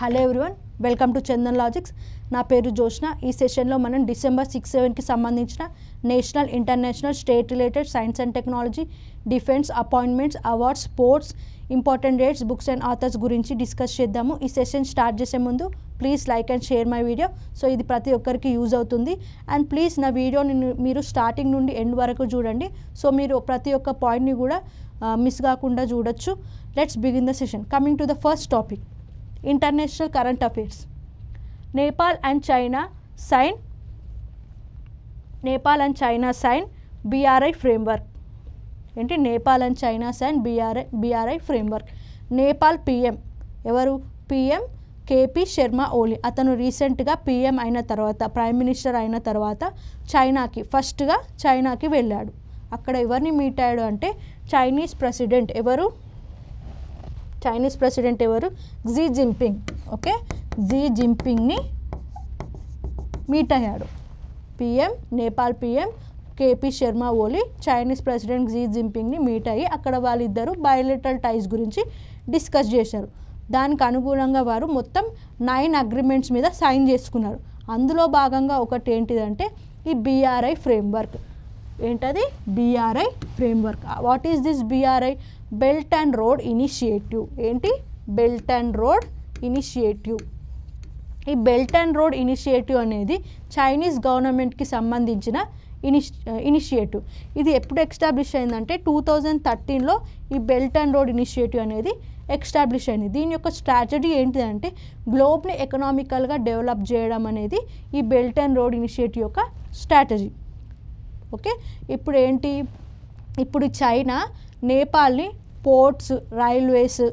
Hello everyone, welcome to Chandan logics. నా పేరు జోష్న. ఈ సెషన్లో మనం డిసెంబర్ 6-7కి సంబంధించిన national, international, state related science and technology, defence, appointments, awards, sports, important dates, books and authors గురించి discuss చేద్దాము. ఈ సెషన్ స్టార్ట్ చేసే ముందు please like and share my video. So ఇది ప్రతి ఒక్కరికి యూజ్ అవుతుంది. అండ్ ప్లీజ్ నా వీడియోని మీరు స్టార్టింగ్ నుండి ఎండ్ వరకు చూడండి. సో మీరు ప్రతి ఒక్క పాయింట్ని కూడా మిస్ కాకుండా చూడొచ్చు. Let's begin the session. Coming to the first topic, international current affairs. Nepal and China sign BRI framework. ఏంటి Nepal and China sign BRI framework. Nepal PM ఎవరు? PM KP Sharma Oli. అతను రీసెంట్గా పిఎం అయిన తర్వాత, ప్రైమ్ మినిస్టర్ అయిన తర్వాత ఫస్ట్గా చైనాకి వెళ్ళాడు. అక్కడ ఎవరిని మీట్ అయ్యాడు అంటే చైనీస్ ప్రెసిడెంట్ ఎవరు? Xi Jinping. ఓకే, జీ జిన్పింగ్ని మీట్ అయ్యాడు. Nepal PM KP Sharma Oli Chinese president Xi జిన్పింగ్ని మీట్ అయ్యి అక్కడ వాళ్ళిద్దరూ బయోలెటరల్ టైస్ గురించి డిస్కస్ చేశారు. దానికి అనుగుణంగా వారు మొత్తం 9 అగ్రిమెంట్స్ మీద సైన్ చేసుకున్నారు. అందులో భాగంగా ఒకటి ఏంటిదంటే ఈ BRI ఫ్రేమ్వర్క్. ఏంటది? BRI framework. What is this BRI? Belt and road initiative. ఏంటి? Belt and road initiative. ఈ బెల్ట్ అండ్ రోడ్ ఇనిషియేటివ్ అనేది చైనీస్ గవర్నమెంట్కి సంబంధించిన ఇనిషియేటివ్. ఇది ఎప్పుడు ఎస్టాబ్లిష్ అయిందంటే 2013లో ఈ బెల్ట్ అండ్ రోడ్ ఇనిషియేటివ్ అనేది ఎస్టాబ్లిష్ అయింది. దీని యొక్క స్ట్రాటజీ ఏంటిదంటే గ్లోబ్ని ఎకనామికల్గా డెవలప్ చేయడం అనేది ఈ బెల్ట్ అండ్ రోడ్ ఇనిషియేటివ్ యొక్క స్ట్రాటజీ. ఓకే, ఇప్పుడు చైనా నేపాల్ని పోర్ట్స్, రైల్వేస్,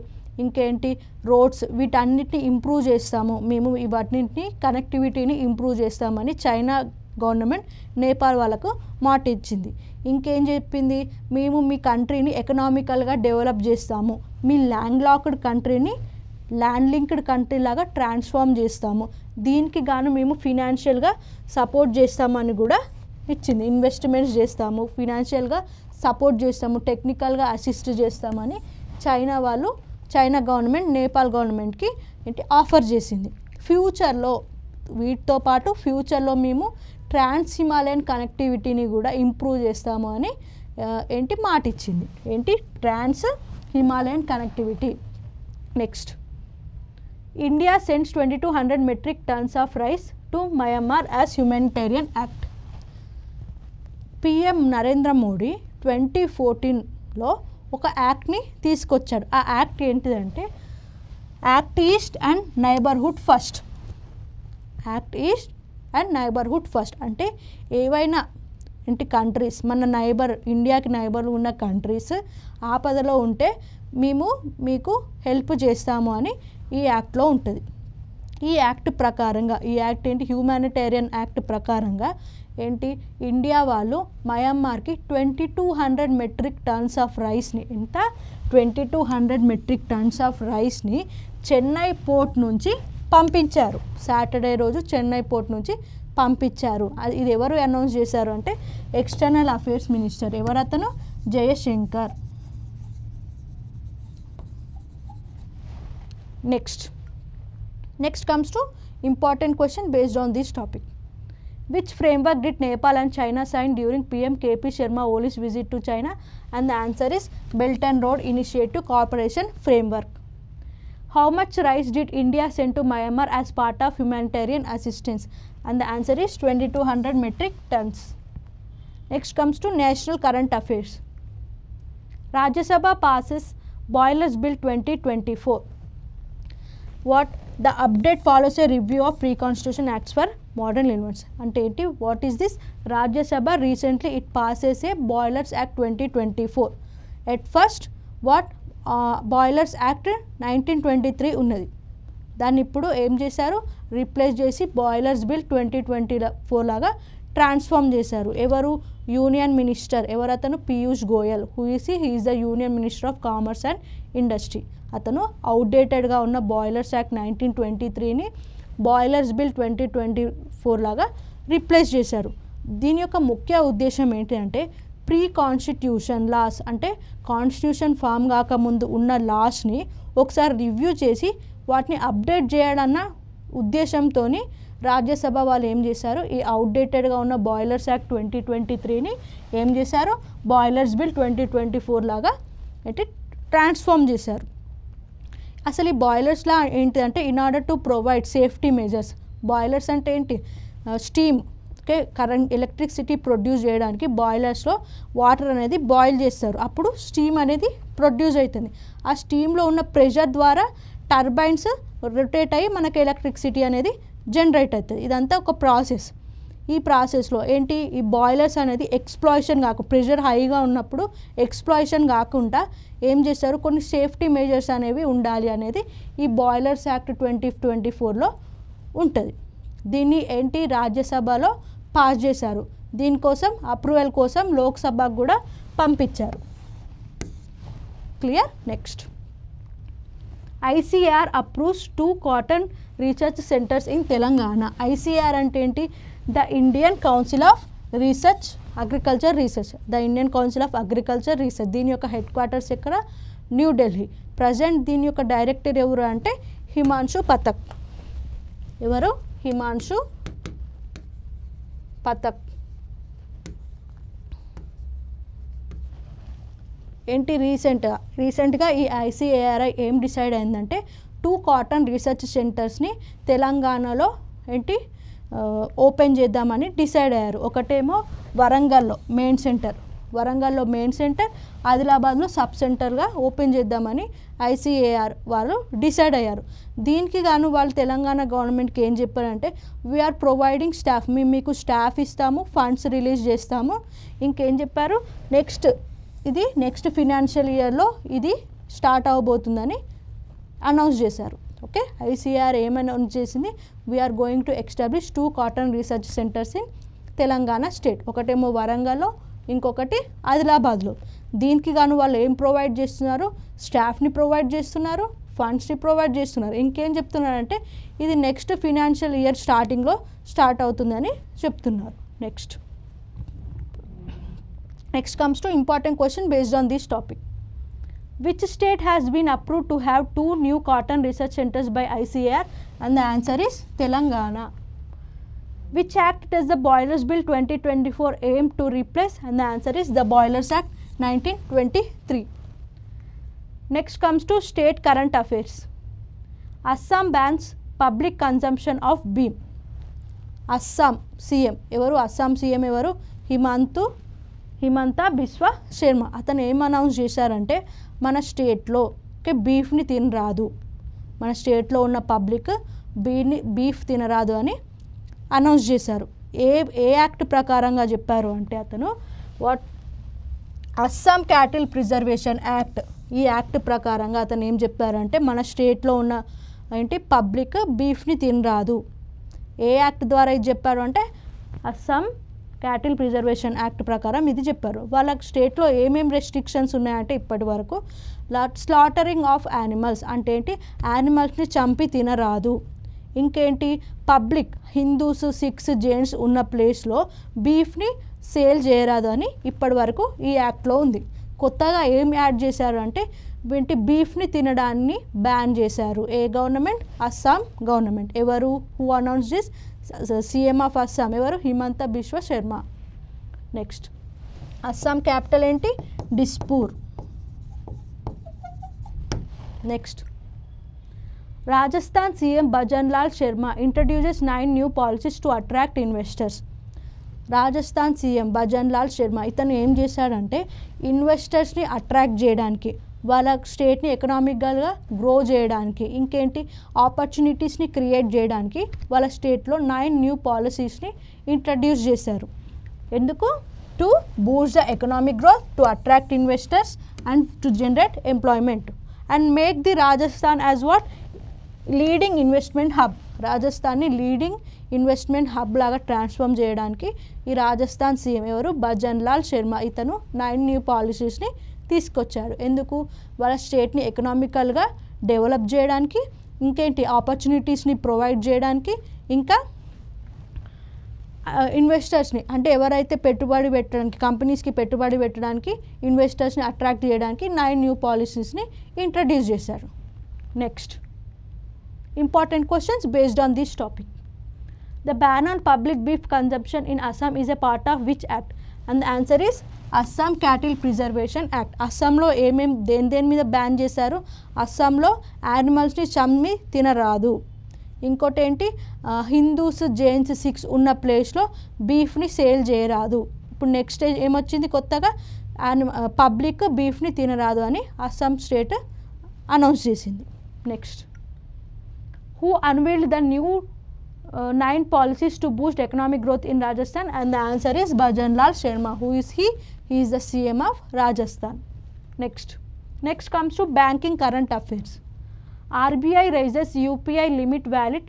ఇంకేంటి రోడ్స్, వీటన్నిటిని ఇంప్రూవ్ చేస్తాము, మేము వాటిని కనెక్టివిటీని ఇంప్రూవ్ చేస్తామని చైనా గవర్నమెంట్ నేపాల్ వాళ్ళకు మాట ఇచ్చింది. ఇంకేం చెప్పింది? మేము మీ కంట్రీని ఎకనామికల్గా డెవలప్ చేస్తాము, మీ ల్యాండ్ లాక్డ్ కంట్రీని ల్యాండ్ లింక్డ్ కంట్రీ లాగా ట్రాన్స్ఫార్మ్ చేస్తాము, దీనికి గాను మేము ఫినాన్షియల్గా సపోర్ట్ చేస్తామని కూడా ఇచ్చింది. ఇన్వెస్ట్మెంట్స్ చేస్తాము, ఫినాన్షియల్గా సపోర్ట్ చేస్తాము, టెక్నికల్గా అసిస్ట్ చేస్తామని చైనా గవర్నమెంట్ నేపాల్ గవర్నమెంట్కి ఆఫర్ చేసింది. వీటితో పాటు ఫ్యూచర్లో మేము ట్రాన్స్ హిమాలయన్ కనెక్టివిటీని కూడా ఇంప్రూవ్ చేస్తాము అని మాట ఇచ్చింది. Trans Himalayan connectivity. Next, India sends 2200 metric tons of rice to Myanmar as humanitarian act. PM Narendra Modi 2014లో ఒక యాక్ట్ని తీసుకొచ్చాడు. ఆ యాక్ట్ ఏంటిదంటే act east and neighbourhood first. అంటే ఏవైనా కంట్రీస్, మన ఇండియాకి నైబర్ ఉన్న కంట్రీస్ ఆపదలో ఉంటే మేము మీకు హెల్ప్ చేస్తాము అని ఈ యాక్ట్లో ఉంటుంది. ఈ యాక్ట్ ప్రకారంగా, హ్యూమానిటేరియన్ యాక్ట్ ప్రకారంగా ఇండియా వాళ్ళు మయన్మార్కి 2200 మెట్రిక్ టన్స్ ఆఫ్ రైస్ని 2200 మెట్రిక్ టన్స్ ఆఫ్ రైస్ని చెన్నై పోర్ట్ నుంచి పంపించారు. సాటర్డే రోజు చెన్నై పోర్ట్ నుంచి పంపించారు. ఇది ఎవరు అనౌన్స్ చేశారు అంటే ఎక్స్టర్నల్ అఫేర్స్ మినిస్టర్. ఎవరతను? Jayashankar. Next comes to important question based on this topic. Which framework did Nepal and China sign during PM KP Sharma Oli's visit to China? And the answer is Belt and Road Initiative Cooperation Framework. How much rice did India send to Myanmar as part of humanitarian assistance? And the answer is 2200 metric tons. Next comes to national current affairs. Rajya Sabha passes Boilers Bill 2024. The update follows a review of pre-constitution acts for modern elements. అంటే ఏంటి? What is this? Rajya Sabha recently it passes A boilers act 2024. At first boilers act 1923 ఉన్నది. దాన్ని ఇప్పుడు ఏం చేశారు? Replace చేసి boilers bill 2024 లాగా transform చేశారు. ఎవరు? Union minister. ఎవరతను? Piyush Goyal. He is the union minister of commerce and industry. అతను అవుట్డేటెడ్గా ఉన్న బాయిలర్స్ యాక్ట్ 1923ని బాయిలర్స్ బిల్ 2024 లాగా రీప్లేస్ చేశారు. దీని యొక్క ముఖ్య ఉద్దేశం ఏంటంటే ప్రీ కాన్స్టిట్యూషన్ లాస్, అంటే కాన్స్టిట్యూషన్ ఫామ్ కాకముందు ఉన్న లాస్ని ఒకసారి రివ్యూ చేసి వాటిని అప్డేట్ చేయడన్న ఉద్దేశంతో రాజ్యసభ వాళ్ళు ఏం చేశారు, ఈ అవుట్డేటెడ్గా ఉన్న బాయిలర్స్ యాక్ట్ 2023ని ఏం చేశారు, బాయిలర్స్ బిల్ 2024 లాగా అంటే ట్రాన్స్ఫార్మ్ చేశారు. అసలు ఈ బాయిలర్స్లా ఏంటిదంటే in order to provide safety measures, boilers అంటే ఏంటి, steam okay current electricity produce చేయడానికి బాయిలర్స్లో వాటర్ అనేది బాయిల్ చేస్తారు, అప్పుడు స్టీమ్ అనేది ప్రొడ్యూస్ అవుతుంది. ఆ స్టీమ్లో ఉన్న ప్రెషర్ ద్వారా టర్బైన్స్ రొటేట్ అయ్యి మనకి ఎలక్ట్రిసిటీ అనేది జనరేట్ అవుతుంది. ఇదంతా ఒక ప్రాసెస్. ఈ ప్రాసెస్లో ఏంటి, ఈ బాయిలర్స్ అనేది ఎక్స్ప్లాయిషన్ ప్రెషర్ హైగా ఉన్నప్పుడు ఎక్స్ప్లాయిషన్ కాకుండా ఏం చేస్తారు, కొన్ని సేఫ్టీ మెజర్స్ అనేవి ఉండాలి అనేది ఈ బాయిలర్స్ యాక్ట్ 2024లో ఉంటుంది. దీన్ని ఏంటి రాజ్యసభలో పాస్ చేశారు. దీనికోసం అప్రూవల్ కోసం లోక్సభకు కూడా పంపించారు. Clear. Next, ICR approves 2 cotton research centres in Telangana. ICR అంటే ఏంటి, the Indian council of research agriculture research, the Indian council of agriculture research. దీని యొక్క హెడ్ క్వార్టర్స్ ఎక్కడ, న్యూఢిల్లీ. ప్రజెంట్ దీని యొక్క డైరెక్టర్ ఎవరు అంటే హిమాంశు పథక్. ఎవరు, హిమాంశు పథక్. ఏంటి రీసెంట్గా ఈ ఐసీఏఆర్ఐ ఏం డిసైడ్ అయిందంటే 2 కాటన్ రీసెర్చ్ సెంటర్స్ని తెలంగాణలో ఏంటి ఓపెన్ చేద్దామని డిసైడ్ అయ్యారు. ఒకటేమో వరంగల్లో మెయిన్ సెంటర్, ఆదిలాబాద్లో సబ్ సెంటర్గా ఓపెన్ చేద్దామని ఐసీఏఆర్ వాళ్ళు డిసైడ్ అయ్యారు. దీనికి గాను వాళ్ళు తెలంగాణ గవర్నమెంట్కి ఏం చెప్పారంటే వీఆర్ ప్రొవైడింగ్ స్టాఫ్, మేము మీకు స్టాఫ్ ఇస్తాము, ఫండ్స్ రిలీజ్ చేస్తాము. ఇంకేం చెప్పారు, నెక్స్ట్ ఫినాన్షియల్ ఇయర్లో ఇది స్టార్ట్ అవ్వబోతుందని అనౌన్స్ చేశారు. ఓకే, ఐసీఆర్ ఏమని అనౌన్స్ చేసింది, we're going to establish 2 cotton research centres in Telangana state. ఒకటేమో వరంగల్లో, ఇంకొకటి ఆదిలాబాద్లో. దీనికి గాను వాళ్ళు ఏం ప్రొవైడ్ చేస్తున్నారు, స్టాఫ్ని ప్రొవైడ్ చేస్తున్నారు, ఫండ్స్ని ప్రొవైడ్ చేస్తున్నారు. ఇంకేం చెప్తున్నారంటే ఇది నెక్స్ట్ ఫినాన్షియల్ ఇయర్ స్టార్టింగ్లో స్టార్ట్ అవుతుందని చెప్తున్నారు. Next comes to important question based on this topic. Which state has been approved to have 2 new cotton research centers by ICAR? And the answer is Telangana. Which act does the Boilers Bill 2024 aim to replace? And the answer is the Boilers Act 1923. Next comes to state current affairs. Assam bans public consumption of bean. Assam CM evaru, Assam CM evaru, Himanta Biswa Sharma. అతను ఏం announce చేశారంటే మన స్టేట్లో బీఫ్ని తినరాదు, మన స్టేట్లో ఉన్న public beef తినరాదు అని announce చేశారు. ఏ యాక్ట్ ప్రకారంగా చెప్పారు అంటే అతను అస్సాం క్యాటిల్ ప్రిజర్వేషన్ యాక్ట్. ఈ యాక్ట్ ప్రకారంగా అతను ఏం చెప్పారంటే మన స్టేట్లో ఉన్న పబ్లిక్ బీఫ్ని తినరాదు. ఏ యాక్ట్ ద్వారా ఇది చెప్పారు అంటే అస్సాం క్యాటిల్ ప్రిజర్వేషన్ యాక్ట్ ప్రకారం ఇది చెప్పారు. వాళ్ళ స్టేట్లో ఏమేమి రెస్ట్రిక్షన్స్ ఉన్నాయంటే ఇప్పటి వరకు స్లాటరింగ్ ఆఫ్ యానిమల్స్ అంటే ఏంటి, యానిమల్స్ని చంపి తినరాదు. ఇంకేంటి, పబ్లిక్ హిందూస్, సిఖ్స్, జైన్స్ ఉన్న ప్లేస్లో బీఫ్ని సేల్ చేయరాదు అని ఇప్పటి వరకు ఈ యాక్ట్లో ఉంది. కొత్తగా ఏం యాడ్ చేశారు అంటే బీఫ్ని తినడాన్ని బ్యాన్ చేశారు. ఏ గవర్నమెంట్, అస్సాం గవర్నమెంట్. ఎవరు, who announce this, CM of Assam ఎవరు, హిమంత బిశ్వ శర్మ. నెక్స్ట్, అస్సాం క్యాపిటల్ ఏంటి, Dispur. Next, Rajasthan CM Bhajan Lal Sharma introduces 9 new policies to attract investors. Rajasthan CM Bhajan Lal Sharma ఇతను ఏం చేశాడంటే ఇన్వెస్టర్స్ని అట్రాక్ట్ చేయడానికి, వాళ్ళ స్టేట్ని ఎకనామికల్గా గ్రో చేయడానికి, ఇంకేంటి ఆపర్చునిటీస్ని క్రియేట్ చేయడానికి వాళ్ళ స్టేట్లో 9 న్యూ పాలసీస్ని ఇంట్రడ్యూస్ చేశారు. ఎందుకు, to boost the economic growth, to attract investors and to generate employment and make the Rajasthan as what, leading investment hub. రాజస్థాన్ని లీడింగ్ ఇన్వెస్ట్మెంట్ హబ్ లాగా ట్రాన్స్ఫార్మ్ చేయడానికి ఈ రాజస్థాన్ సీఎం ఎవరు, భజన్లాల్ శర్మ. ఇతను 9 న్యూ పాలసీస్ని తీసుకొచ్చారు. ఎందుకు, వాళ్ళ స్టేట్ని ఎకనామికల్గా డెవలప్ చేయడానికి, ఇంకేంటి ఆపర్చునిటీస్ని ప్రొవైడ్ చేయడానికి, ఇంకా ఇన్వెస్టర్స్ని అంటే ఎవరైతే పెట్టుబడి పెట్టడానికి, కంపెనీస్కి పెట్టుబడి పెట్టడానికి ఇన్వెస్టర్స్ని అట్రాక్ట్ చేయడానికి 9 న్యూ పాలసీస్ని ఇంట్రడ్యూస్ చేశారు. Next, Important questions based on this topic. The ban on public beef consumption in Assam is a part of which act? And the answer is Assam cattle preservation act. అస్సాంలో దేని మీద ban చేశారు? అస్సాంలో యానిమల్స్ని చంపి తినరాదు. ఇంకోటి ఏంటి, Hindus, Jains, six ఉన్న ప్లేస్లో బీఫ్ని సేల్ చేయరాదు. ఇప్పుడు నెక్స్ట్ ఏమొచ్చింది కొత్తగా, పబ్లిక్ బీఫ్ని తినరాదు అని అస్సాం స్టేట్ అనౌన్స్ చేసింది. Next, who unveiled the new 9 policies to boost economic growth in Rajasthan? And the answer is Bhajan Lal Sharma. Who is he? He is the CM of Rajasthan. Next comes to banking current affairs. RBI raises UPI limit valid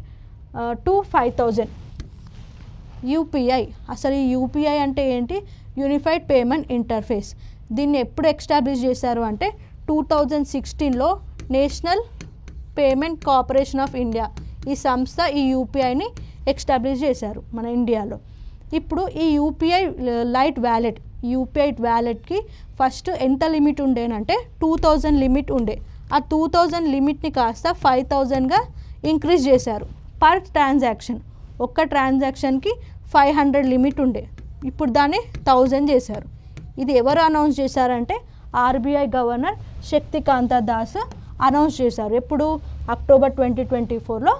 to 5,000. UPI, అసలు ఈ UPI అంటే ఏంటి? Unified payment interface. దీన్ని ఎప్పుడు establish చేశారు అంటే 2016లో national payment corporation of India, ఈ సంస్థ ఈ యూపీఐని ఎస్టాబ్లిష్ చేశారు మన ఇండియాలో. ఇప్పుడు ఈ యూపీఐ లైట్ వ్యాలెట్, యూపీఐ వ్యాలెట్కి ఫస్ట్ ఎంత లిమిట్ ఉండేనంటే 2000 లిమిట్ ఉండే. ఆ 2000 లిమిట్ని కాస్త 5000గా ఇంక్రీజ్ చేశారు పర్ ట్రాన్సాక్షన్. ఒక్క ట్రాన్సాక్షన్కి 500 లిమిట్ ఉండే, ఇప్పుడు దాన్ని 1000 చేశారు. ఇది ఎవరు అనౌన్స్ చేశారంటే RBI governor Shaktikanta Das announce చేశారు. ఎప్పుడు? అక్టోబర్ 2024లో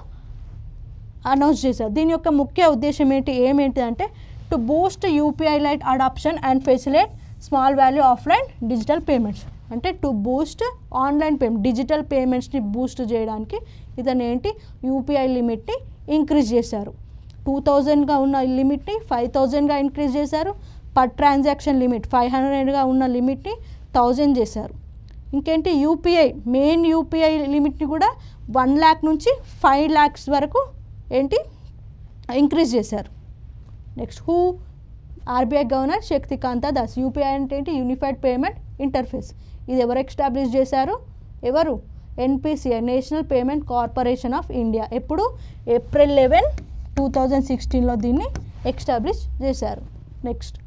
అనౌన్స్ చేశారు. దీని యొక్క ముఖ్య ఉద్దేశం ఏమేంటి అంటే to boost UPI lite adoption and facilitate small value offline digital payments. అంటే to boost online payment, digital పేమెంట్స్ని బూస్ట్ చేయడానికి ఇతను ఏంటి యూపీఐ లిమిట్ని ఇంక్రీజ్ చేశారు. 2000గా ఉన్న లిమిట్ని 5000గా ఇంక్రీజ్ చేశారు. పర్ ట్రాన్సాక్షన్ లిమిట్ 500గా ఉన్న లిమిట్ని 1000 చేశారు. ఇంకేంటి, యూపీఐ మెయిన్ యూపీఐ లిమిట్ని కూడా 1 lakh నుంచి 5 lakhs వరకు ఏంటి ఇంక్రీజ్ చేశారు. Next, who? RBI governor Shaktikanta Das. UPI అంటే ఏంటి? Unified payment interface. ఇది ఎవరు ఎస్టాబ్లిష్ చేశారు? ఎవరు? NPCI, national payment corporation of India. ఎప్పుడు? April 11, 2016లో దీన్ని ఎస్టాబ్లిష్ చేశారు. Next,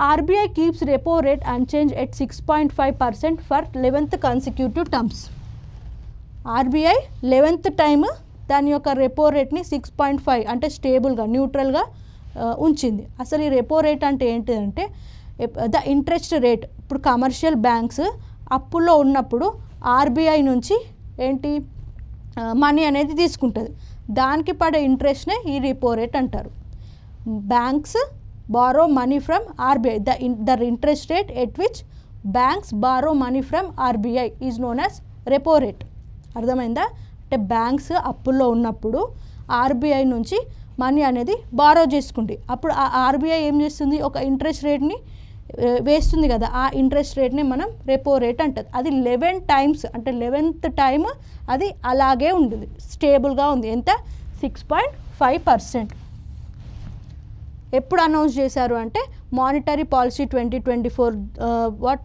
RBI keeps repo rate unchanged at 6.5% for 11th consecutive terms. RBI 11th time దాని యొక్క రెపో రేట్ని 6.5 అంటే స్టేబుల్గా, న్యూట్రల్గా ఉంచింది. అసలు ఈ రెపో రేట్ అంటే ఏంటిదంటే ద ఇంట్రెస్ట్ రేట్. ఇప్పుడు కమర్షియల్ బ్యాంక్స్ అప్పుల్లో ఉన్నప్పుడు ఆర్బీఐ నుంచి ఏంటి మనీ అనేది తీసుకుంటుంది, దానికి పడే ఇంట్రెస్ట్నే ఈ రెపో రేట్ అంటారు. Banks borrow money from RBI, the interest rate at which banks borrow money from RBI is known as repo rate. అర్థమైందా? అంటే బ్యాంక్స్ అప్పుల్లో ఉన్నప్పుడు ఆర్బీఐ నుంచి మనీ అనేది బారో చేసుకుంది. అప్పుడు ఆ ఆర్బీఐ ఏం చేస్తుంది? ఒక ఇంట్రెస్ట్ రేట్ని వేస్తుంది కదా, ఆ ఇంట్రెస్ట్ రేట్ని మనం రెపో రేట్ అంటుంది. అది 11 times అంటే 11th టైమ్ అది అలాగే ఉంటుంది, స్టేబుల్గా ఉంది. ఎంత? 6.5%. ఎప్పుడు అనౌన్స్ చేశారు అంటే మానిటరీ పాలసీ 2024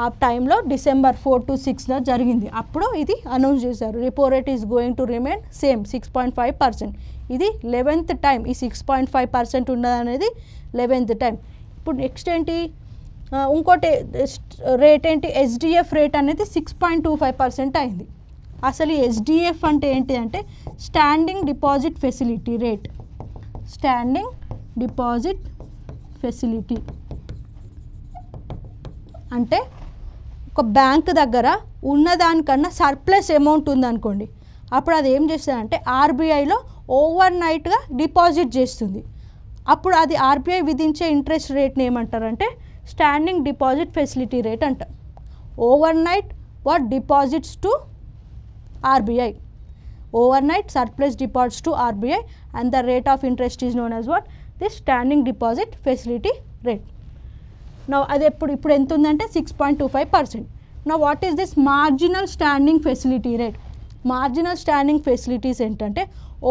ఆ టైంలో December 4 to 6 జరిగింది. అప్పుడు ఇది అనౌన్స్ చేశారు. Repo rate is going to remain same 6.5%. ఇది 11th టైం ఈ 6.5% ఉన్నదనేది 11th టైం. ఇప్పుడు నెక్స్ట్ ఏంటి? ఇంకోటి రేట్ ఏంటి? ఎస్డిఎఫ్ రేట్ అనేది 6.25% అయింది. అసలు ఈ ఎస్డిఎఫ్ అంటే ఏంటి అంటే standing deposit facility rate. Standing deposit facility అంటే ఒక బ్యాంక్ దగ్గర ఉన్నదానికన్నా సర్ప్లస్ అమౌంట్ ఉందనుకోండి, అప్పుడు అది ఏం చేస్తుందంటే ఆర్బీఐలో ఓవర్ నైట్గా డిపాజిట్ చేస్తుంది. అప్పుడు అది ఆర్బీఐ విధించే ఇంట్రెస్ట్ రేట్ని ఏమంటారంటే స్టాండింగ్ డిపాజిట్ ఫెసిలిటీ రేట్ అంటారు. Over night what deposits to RBI, overnight surplus deposits to RBI and the rate of interest is known as what? This standing deposit facility rate. Now అది ఇప్పుడు ఎంత ఉందంటే 6.25%. Now what is this marginal standing facility rate? Marginal standing facilities ఏంటంటే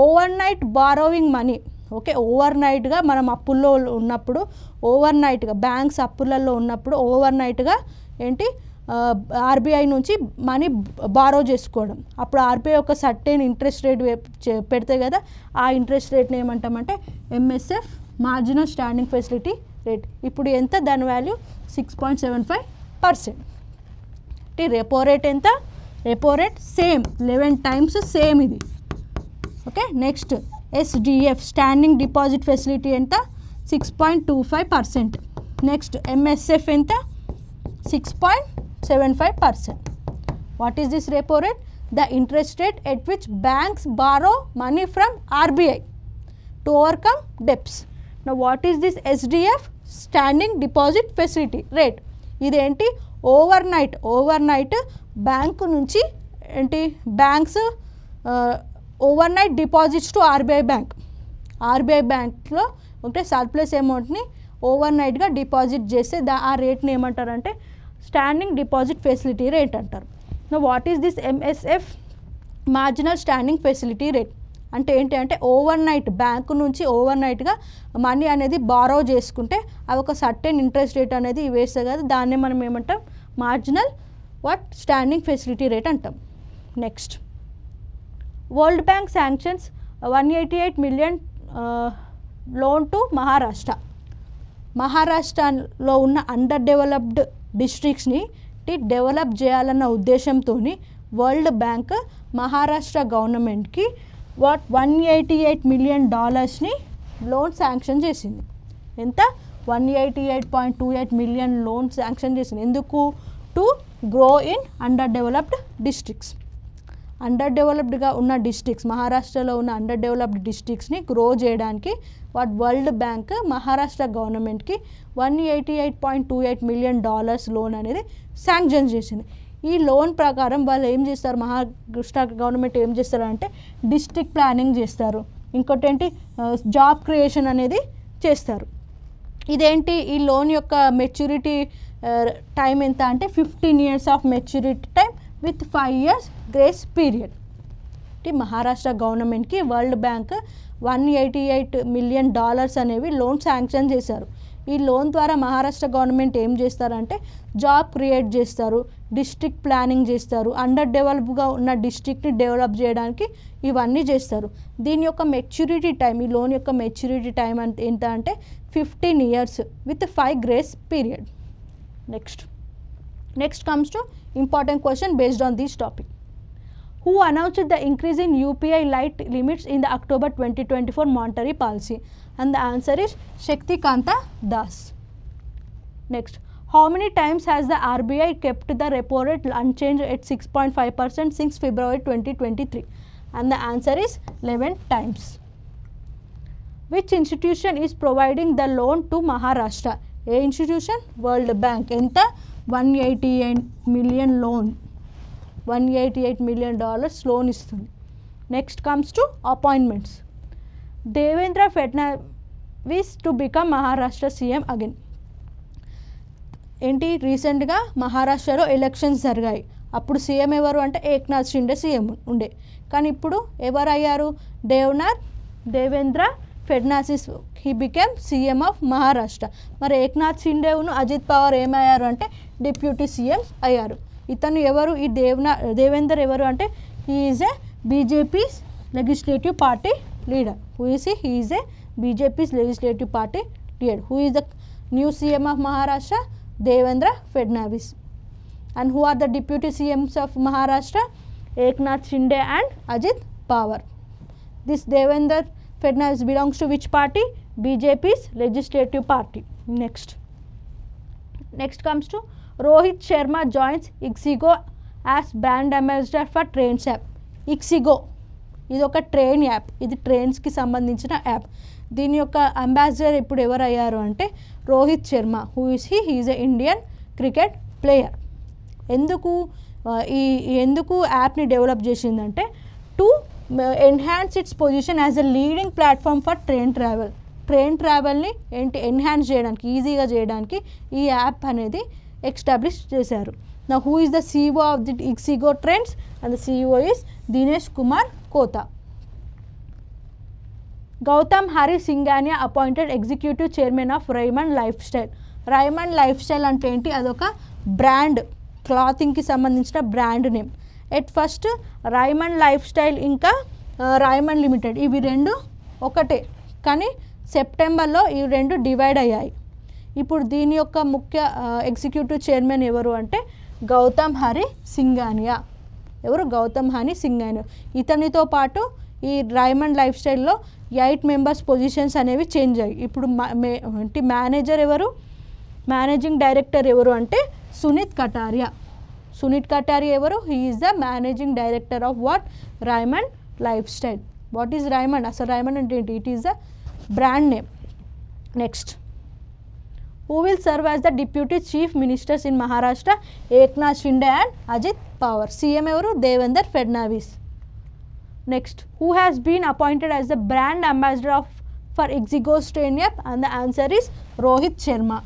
overnight borrowing money. Okay, ఓవర్నైట్గా మనం అప్పుల్లో ఉన్నప్పుడు, ఓవర్నైట్గా banks అప్పులలో ఉన్నప్పుడు ఓవర్నైట్గా ఏంటి ఆర్బీఐ నుంచి మనీ బారో చేసుకోవడం. అప్పుడు ఆర్బీఐ ఒక సర్టెన్ ఇంట్రెస్ట్ రేట్ పెడితే కదా, ఆ ఇంట్రెస్ట్ రేట్ని ఏమంటామంటే MSF, marginal standing facility rate. ఇప్పుడు ఎంత? దాని వాల్యూ 6.75%. రెపో రేట్ ఎంత? Repo rate same 11 times same ఇది. Okay, next SDF standing deposit facility ఎంత 6.25%. నెక్స్ట్ MSF ఎంత 6.75%. What is this repo rate? The interest rate at which banks borrow money from RBI to overcome debts. Now what is this SDF standing deposit facility rate? ఇదేంటి overnight bank నుంచి ఏంటి banks over night deposits to RBI బ్యాంక్లో ఒకటే surplus అమౌంట్ని over నైట్గా deposit చేస్తే ఆ రేట్ని ఏమంటారంటే standing deposit facility rate అంటారు. Know what is this MSF marginal standing facility rate అంటే ఏంటి అంటే ఓవర్ నైట్ బ్యాంకు నుంచి ఓవర్ నైట్గా మనీ అనేది బారో చేసుకుంటే అవి ఒక సర్టెన్ ఇంట్రెస్ట్ రేట్ అనేది వేస్తే కదా దాన్నే మనం ఏమంటాం మార్జినల్ స్టాండింగ్ ఫెసిలిటీ రేట్ అంటాం. Next world bank sanctions 188 million loan to మహారాష్ట్రలో ఉన్న అండర్ డెవలప్డ్ డిస్ట్రిక్ట్స్ని డెవలప్ చేయాలన్న ఉద్దేశంతో వరల్డ్ బ్యాంక్ మహారాష్ట్ర గవర్నమెంట్కి 188 million లోన్ శాంక్షన్ చేసింది. ఎంత? 188.28 million లోన్ శాంక్షన్ చేసింది. ఎందుకు? To grow in underdeveloped districts. అండర్ డెవలప్డ్గా ఉన్న డిస్ట్రిక్ట్స్ మహారాష్ట్రలో ఉన్న అండర్ డెవలప్డ్ డిస్ట్రిక్ట్స్ని గ్రో చేయడానికి వరల్డ్ బ్యాంక్ మహారాష్ట్ర గవర్నమెంట్కి 188.28 million లోన్ అనేది శాంక్షన్ చేసింది. ఈ లోన్ ప్రకారం వాళ్ళు ఏం చేస్తారు, మహారాష్ట్ర గవర్నమెంట్ ఏం చేస్తారంటే డిస్ట్రిక్ట్ ప్లానింగ్ చేస్తారు, ఇంకోటి ఏంటి జాబ్ క్రియేషన్ అనేది చేస్తారు. ఇదేంటి ఈ లోన్ యొక్క మెచ్యూరిటీ టైం ఎంత అంటే 15 years of maturity time with 5 years grace period. Maharashtra గవర్నమెంట్కి వరల్డ్ బ్యాంక్ 188 million అనేవి లోన్ శాంక్షన్ చేశారు. ఈ లోన్ ద్వారా మహారాష్ట్ర గవర్నమెంట్ ఏం చేస్తారంటే జాబ్ క్రియేట్ చేస్తారు, డిస్ట్రిక్ట్ ప్లానింగ్ చేస్తారు, అండర్ డెవలప్గా ఉన్న డిస్ట్రిక్ట్ని డెవలప్ చేయడానికి ఇవన్నీ చేస్తారు. దీని యొక్క మెచ్యూరిటీ టైం, ఈ లోన్ యొక్క మెచ్యూరిటీ టైం ఎంత అంటే 15 years with 5 grace period. Next comes to important question based on this topic. Who announced the increase in UPI Lite limits in the October 2024 monetary policy? And the answer is Shaktikanta Das. Next, how many times has the RBI kept the repo rate unchanged at 6.5% since February 2023? And the answer is 11 times. Which institution is providing the loan to Maharashtra? A institution? World Bank. Enta 188 million loan, $188 million loan ఇస్తుంది. Next comes to appointments. Devendra Fadnavis to become Maharashtra CM again. ఏంటి రీసెంట్గా మహారాష్ట్రలో elections జరిగాయి. అప్పుడు CM ఎవరు అంటే Eknath Shinde CM ఉండే, కానీ ఇప్పుడు ఎవరు అయ్యారు? Devendra Fadnavis he became CM of Maharashtra. మరి ఏక్నాథ్ షిండేను అజిత్ పవార్ ఏమయ్యారు అంటే డిప్యూటీ సీఎం అయ్యారు. ఇతను ఎవరు? ఈ దేవేందర్ ఎవరు అంటే he is a BJP's legislative party leader. Who is he is a BJP's legislative party leader. Who is the new CM of Maharashtra? Devendra Fadnavis. And who are the deputy CMs of Maharashtra? Eknath Shinde and Ajit Pawar. This Devender Fadnavis belongs to which party? BJP's legislative party. Next comes to Rohit Sharma joins Ixigo as brand ambassador for Trains app. Ixigo ఇది ఒక train app, ఇది ట్రైన్స్కి సంబంధించిన app. దీని యొక్క ambassador ఇప్పుడు ఎవరు అయ్యారు అంటే Rohit Sharma. Who is he is a Indian cricket player. ఎందుకు యాప్ని డెవలప్ చేసిందంటే to enhance its position as a leading platform for train ట్రావెల్ని ఎన్హాన్స్ చేయడానికి, ఈజీగా చేయడానికి ఈ యాప్ అనేది ఎస్టాబ్లిష్ చేశారు. నా who is the CEO of the Ixigo trains and the CEO is Dinesh Kumar Kota. Gautam Hari Singhania appointed executive chairman of Raymond lifestyle. Raymond lifestyle అంటే ఏంటి? అదొక బ్రాండ్, క్లాతింగ్కి సంబంధించిన brand name. At first Raymond life style ఇంకా రైమండ్ లిమిటెడ్ ఇవి రెండు ఒకటే, కానీ సెప్టెంబర్లో ఈ రెండు డివైడ్ అయ్యాయి. ఇప్పుడు దీని యొక్క ముఖ్య ఎగ్జిక్యూటివ్ చైర్మన్ ఎవరు అంటే గౌతమ్ హరి సింఘానియా. ఎవరు గౌతమ్ హనీ సింఘానియా. ఇతనితో పాటు ఈ రైమండ్ లైఫ్ స్టైల్లో 8 మెంబర్స్ పొజిషన్స్ అనేవి చేంజ్ అయ్యాయి. ఇప్పుడు మేనేజర్ ఎవరు, మేనేజింగ్ డైరెక్టర్ ఎవరు అంటే సునీత్ కటారియా. సునీత్ కటారియా ఎవరు, he is the managing director of what, Raymond life style. What is Raymond, అసలు రైమండ్ అంటే ఏంటి, it is the brand name. Next, who will serve as the deputy chief ministers in Maharashtra, Eknath Shinde and Ajit Pawar. CM ఎవరు, Devendra Fadnavis. Next, who has been appointed as the brand ambassador for Exigo Strain Up, and the answer is Rohit Sharma.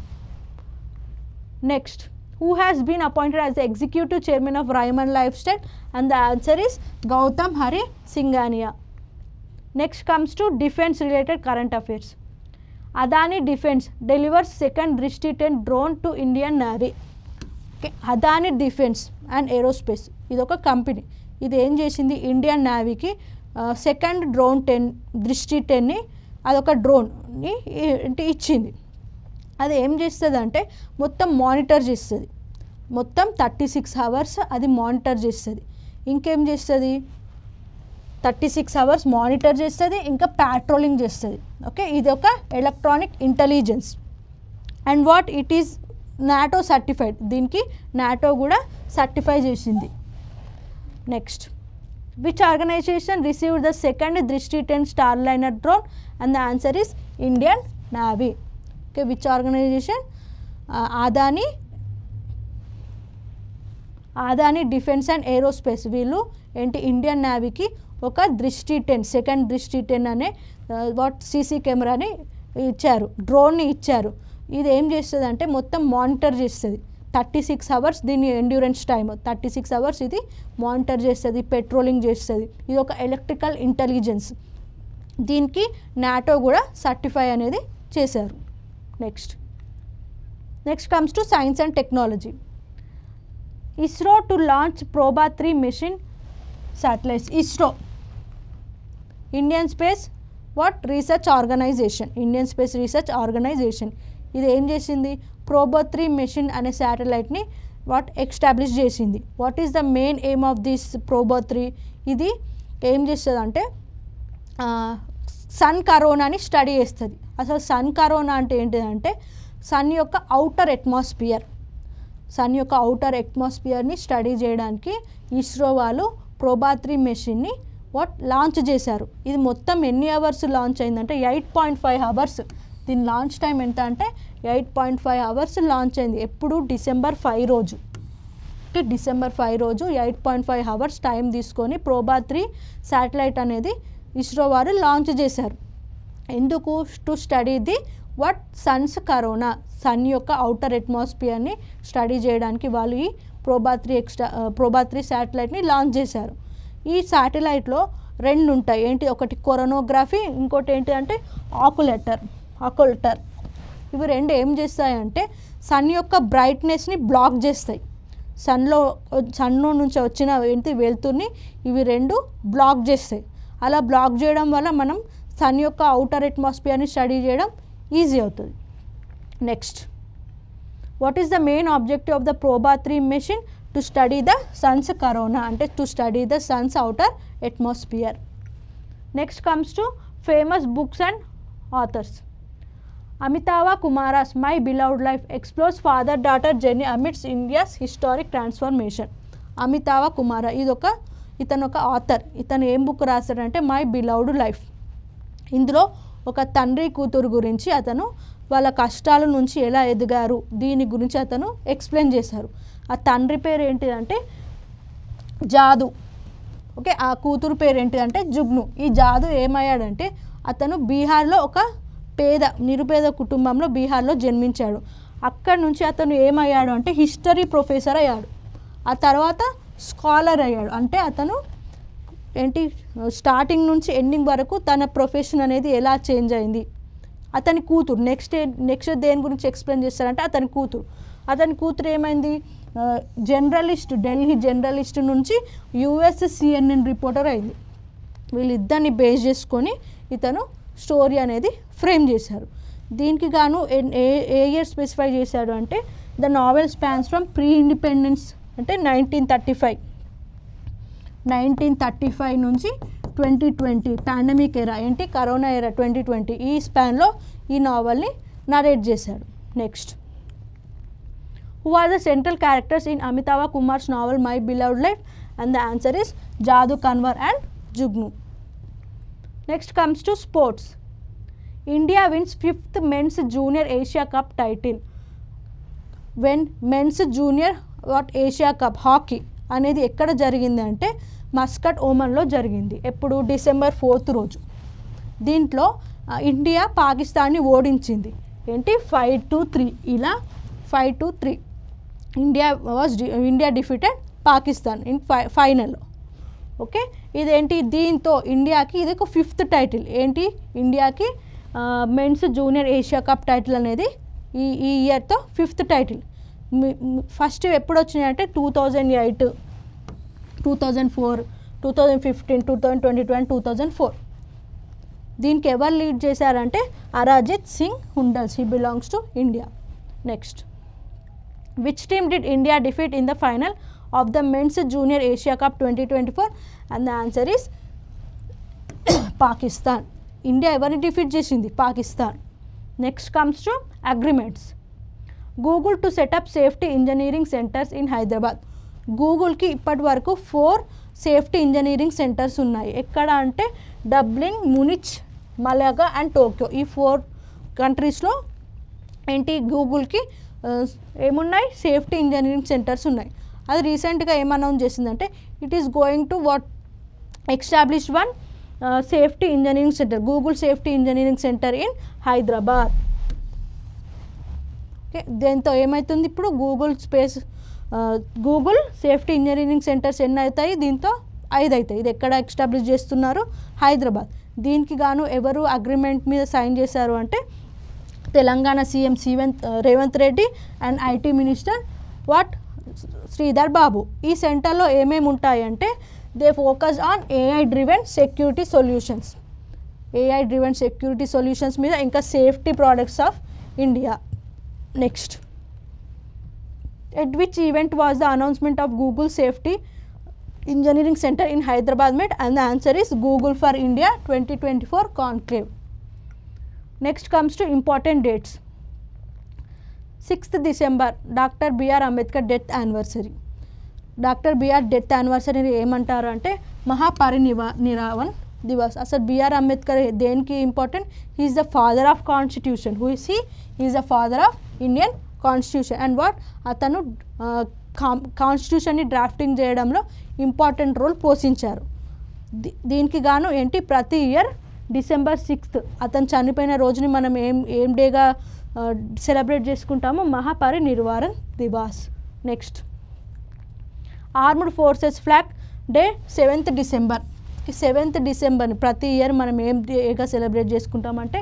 Next, who has been appointed as the executive chairman of Raymond Lifestyle, and the answer is Gautam Hari Singhania. Next comes to defense related current affairs. Adani Defense delivers second Drishti 10 drone to Indian Navy. Okay. Adani Defense and Aerospace ఇది ఒక company. ఇది ఏం చేసింది, Indian నేవీకి second drone 10 దృష్టి 10ని, అదొక డ్రోన్ని ఇచ్చింది. అది ఏం చేస్తుంది అంటే మొత్తం మానిటర్ చేస్తుంది, మొత్తం 36 అవర్స్ అది మానిటర్ చేస్తుంది. ఇంకేం చేస్తుంది, 36 అవర్స్ మానిటర్ చేస్తుంది, ఇంకా ప్యాట్రోలింగ్ చేస్తుంది. ఓకే, ఇది ఒక electronic intelligence. And what it is NATO certified, దీనికి నాటో కూడా సర్టిఫై చేసింది. Next, which organisation received the second Drishti 10 starliner drone, and the answer is Indian Navy. Okay, which organisation, Adani defence and aerospace, వీళ్ళు ఏంటి Indian నేవీకి ఒక దృష్టి 10 second Drishti 10 అనే what CC కెమెరాని ఇచ్చారు, డ్రోన్ని ఇచ్చారు. ఇది ఏం చేస్తుంది అంటే మొత్తం మానిటర్ చేస్తుంది 36 అవర్స్, దీని ఎండ్యూరెన్స్ టైమ్ 36 అవర్స్ ఇది మానిటర్ చేస్తుంది, పెట్రోలింగ్ చేస్తుంది. ఇది ఒక ఎలక్ట్రికల్ ఇంటెలిజెన్స్, దీనికి నాటో కూడా సర్టిఫై అనేది చేశారు. Next comes to science and technology. ISRO to launch Proba 3 mission satellites. ISRO Indian space what research organisation, Indian space research organisation ఇది ఏం చేసింది, ప్రోబా 3 మిషన్ అనే శాటిలైట్ని వాట్ ఎస్టాబ్లిష్ చేసింది. What is the main aim of this Proba 3, ఇది ఏం చేస్తుంది అంటే సన్ కరోనాని స్టడీ చేస్తుంది. అసలు సన్ కరోనా అంటే ఏంటిదంటే సన్ యొక్క అవుటర్ అట్మాస్ఫియర్, సన్ యొక్క అవుటర్ అట్మాస్ఫియర్ని స్టడీ చేయడానికి ఇస్రో వాళ్ళు ప్రోబా 3 మెషిన్ని వాట్ లాంచ్ చేశారు. ఇది మొత్తం ఎన్ని అవర్స్ లాంచ్ అయిందంటే 8.5 అవర్స్. దీని లాంచ్ టైం ఎంత అంటే 8.5 అవర్స్ లాంచ్ అయింది. ఎప్పుడు డిసెంబర్ 5 రోజు. డిసెంబర్ 5 రోజు 8.5 అవర్స్ టైం తీసుకొని ప్రోబా 3 శాటిలైట్ అనేది ఇస్రో వారు లాంచ్ చేశారు. ఎందుకు, to study the what sun's corona, sun యొక్క అవుటర్ అట్మాస్ఫియర్ని స్టడీ చేయడానికి వాళ్ళు ఈ ప్రోబా 3 శాటిలైట్ని లాంచ్ చేశారు. ఈ శాటిలైట్లో 2 ఉంటాయి, ఏంటి, ఒకటి కొరోనోగ్రఫీ, ఇంకోటి ఏంటి అంటే ఆకులెటర్. ఇవి 2 ఏం చేస్తాయంటే సన్ యొక్క బ్రైట్నెస్ని బ్లాక్ చేస్తాయి. సన్లో నుంచి వచ్చిన ఏంటి వెలుతురుని ఇవి 2 బ్లాక్ చేస్తాయి. అలా బ్లాక్ చేయడం వల్ల మనం సన్ యొక్క అవుటర్ అట్మాస్ఫియర్ని స్టడీ చేయడం ఈజీ అవుతుంది. Next, what is the main objective of the Proba 3 mission, to study the sun's corona, అంటే to study the sun's outer atmosphere. Next comes to famous books and authors. Amitava Kumar's my beloved life explores father daughter journey amidst India's historic transformation. Amitava Kumar ఇతను ఒక author. ఇతను ఏం book రాశాడంటే my beloved life. ఇందులో ఒక తండ్రి కూతురు గురించి, అతను వాళ్ళ కష్టాల నుంచి ఎలా ఎదిగారు దీని గురించి అతను ఎక్స్ప్లెయిన్ చేశారు. ఆ తండ్రి పేరు ఏంటిదంటే జాదు. ఓకే, ఆ కూతురు పేరు ఏంటిదంటే జుగ్ను. ఈ జాదు ఏమయ్యాడంటే అతను బీహార్లో ఒక నిరుపేద కుటుంబంలో బీహార్లో జన్మించాడు. అక్కడి నుంచి అతను ఏమయ్యాడు అంటే హిస్టరీ ప్రొఫెసర్ అయ్యాడు. ఆ తర్వాత స్కాలర్ అయ్యాడు. అంటే అతను ఏంటి స్టార్టింగ్ నుంచి ఎండింగ్ వరకు తన ప్రొఫెషన్ అనేది ఎలా చేంజ్ అయింది. అతని కూతురు నెక్స్ట్ దేని గురించి ఎక్స్ప్లెయిన్ చేస్తారంటే అతని కూతురు ఏమైంది, జర్నలిస్ట్, ఢిల్లీ జర్నలిస్ట్ నుంచి యుఎస్ CNN రిపోర్టర్ అయింది. వీళ్ళిద్దరిని బేస్ చేసుకొని ఇతను స్టోరీ అనేది ఫ్రేమ్ చేశారు. దీనికి గాను ఏ ఇయర్ స్పెసిఫై చేశాడు అంటే the novel spans from pre independence అంటే 1935 1935 నుంచి 2020 పాండమిక్ ఎరా ఏంటి కరోనా ఎరా 2020 ఈ స్పాన్లో ఈ నావల్ని నరేట్ చేశాడు. Next, who are the central characters in Amitabh Kumar's novel my beloved life? And the answer is Jadu Kanwar and Jugnu. Next comes to sports. India wins 5th men's junior Asia cup title. When men's junior Asia cup hockey అనేది ఎక్కడ జరిగింది అంటే Muscat, ఓమన్లో జరిగింది. ఎప్పుడు? December 4th రోజు. దీంట్లో India పాకిస్తాన్ని ఓడించింది. ఏంటి? 5-3. ఇలా 5-3 ఇండియా డిఫీటెడ్ పాకిస్తాన్ ఇన్ ఫైనల్లో. ఓకే, ఇదేంటి? దీంతో ఇండియాకి ఇది ఒక 5th టైటిల్. ఏంటి? ఇండియాకి men's junior Asia cup title అనేది ఈ ఇయర్తో 5th టైటిల్. ఫస్ట్ ఎప్పుడు వచ్చినాయి అంటే 2008, 2004, 2015, 2022 అండ్ 2004. దీనికి ఎవరు లీడ్ చేశారంటే Araijeet Singh Hundal's. He belongs to India. Next, which team did India defeat in the final of the men's junior Asia cup 2024? And the answer is Pakistan. India ఎవరిని defeat చేసింది? Pakistan. Next comes to agreements. Google to setup safety engineering centres in Hyderabad. గూగుల్కి ఇప్పటి వరకు 4 safety engineering centres ఉన్నాయి. ఎక్కడ అంటే Dublin, Munich, Malaga and Tokyo. ఈ 4 కంట్రీస్లో ఏంటి గూగుల్కి ఏమున్నాయి? సేఫ్టీ ఇంజనీరింగ్ సెంటర్స్ ఉన్నాయి. అది రీసెంట్గా ఏం అనౌన్స్ చేసిందంటే it is going to establish one safety engineering centre, Google safety engineering centre in Hyderabad. Okay, దీంతో ఏమవుతుంది? ఇప్పుడు గూగుల్ సేఫ్టీ ఇంజనీరింగ్ సెంటర్స్ ఎన్ని అవుతాయి? దీంతో 5 అవుతాయి. ఇది ఎక్కడ ఎస్టాబ్లిష్ చేస్తున్నారు? హైదరాబాద్. దీనికి గాను ఎవరు అగ్రిమెంట్ మీద సైన్ చేశారు అంటే Telangana CM Revanth Reddy and IT minister Sridhar Babu. ఈ సెంటర్లో ఏమేమి ఉంటాయంటే they focus on AI driven security solutions మీద, ఇంకా safety products of India. Next, at which event was the announcement of Google safety engineering centre in Hyderabad made? And the answer is Google for India 2024 conclave. Next comes to important dates. 6th December doctor BR Ambedkar death anniversary. Doctor BR death anniversary ఏమంటారు అంటే మహాపరినిర్వాణ్ దివస్. అసలు బిఆర్ అంబేద్కర్ దేనికి important? He is the father of constitution. Who is he? Is the father of Indian constitution. And అతను కాన్స్టిట్యూషన్ని drafting చేయడంలో important role పోషించారు. దీనికి గాను ఏంటి ప్రతి ఇయర్ December 6th అతను చనిపోయిన రోజుని మనం ఏం డేగా సెలబ్రేట్ చేసుకుంటాము? Mahaparinirvan Diwas. Next, armed forces flag day 7th December. 7th డిసెంబర్ని ప్రతి ఇయర్ మనం ఏం డేగా సెలబ్రేట్ చేసుకుంటామంటే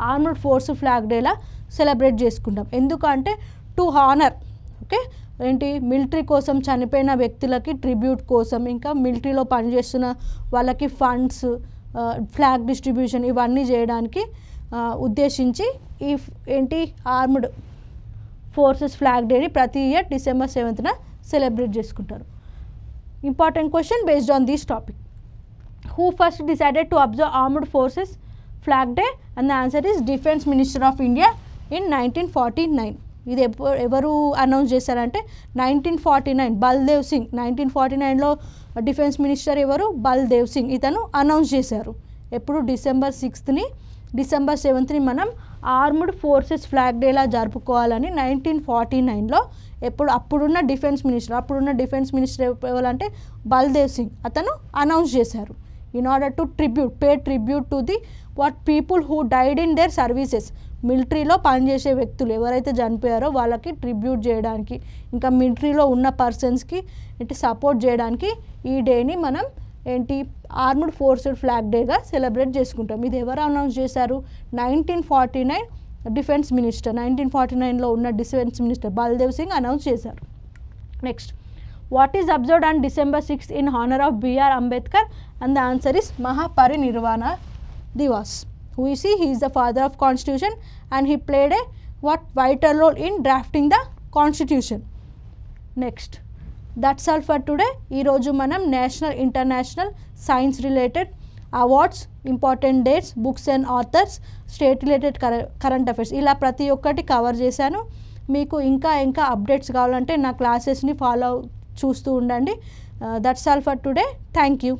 ఆర్మ్డ్ ఫోర్స్ ఫ్లాగ్ డేలా సెలబ్రేట్ చేసుకుంటాం. ఎందుకంటే టు హానర్, ఓకే, ఏంటి మిలిటరీ కోసం చనిపోయిన వ్యక్తులకి ట్రిబ్యూట్ కోసం, ఇంకా మిలిటరీలో పనిచేస్తున్న వాళ్ళకి ఫండ్స్, ఫ్లాగ్ డిస్ట్రిబ్యూషన్ ఇవన్నీ చేయడానికి ఉద్దేశించి ఈ ఏంటి ఆర్మ్డ్ ఫోర్సెస్ ఫ్లాగ్ డేని ప్రతి ఇయర్ December 7th సెలబ్రేట్ చేసుకుంటారు. Important question based on this topic. Who first decided to observe armed forces flag day? And the answer is defence minister of India in 1949. ఇది ఎవరు announce చేశారంటే 1949 Baldev Singh. 1949లో defence minister ఎవరు? బల్దేవ్ సింగ్. ఇతను announce చేశారు. ఎప్పుడు? December 6th. December 7th మనం armed forces flag డేలా జరుపుకోవాలని 1949లో అప్పుడున్న డిఫెన్స్ మినిస్టర్ ఎవరంటే బల్దేవ్ సింగ్. అతను అనౌన్స్ చేశారు. In order to pay tribute to the people who died in their services. మిలిటరీలో పనిచేసే వ్యక్తులు ఎవరైతే చనిపోయారో వాళ్ళకి ట్రిబ్యూట్ చేయడానికి, ఇంకా మిలిటరీలో ఉన్న పర్సన్స్కి సపోర్ట్ చేయడానికి ఈ డేని మనం ఆర్మ్డ్ ఫోర్సెస్ ఫ్లాగ్ డేగా సెలబ్రేట్ చేసుకుంటాం. ఇది ఎవరు అనౌన్స్ చేశారు? 1949 డిఫెన్స్ మినిస్టర్. 1949లో ఉన్న defence minister Baldev Singh announce చేశారు. Next, what is observed on December 6th in honour of BR Ambedkar? And the answer is Mahaparinirvana Diwas. Who is he? He is the father of constitution and he played a vital role in drafting the constitution. Next, that's all for today. ఈరోజు మనం national international science related awards, important dates, books and authors, state related current affairs ఇలా ప్రతి ఒక్కటి cover చేశాను. మీకు ఇంకా updates కావాలంటే నా క్లాసెస్ని చూస్తూ ఉండండి. That's all for today. Thank you.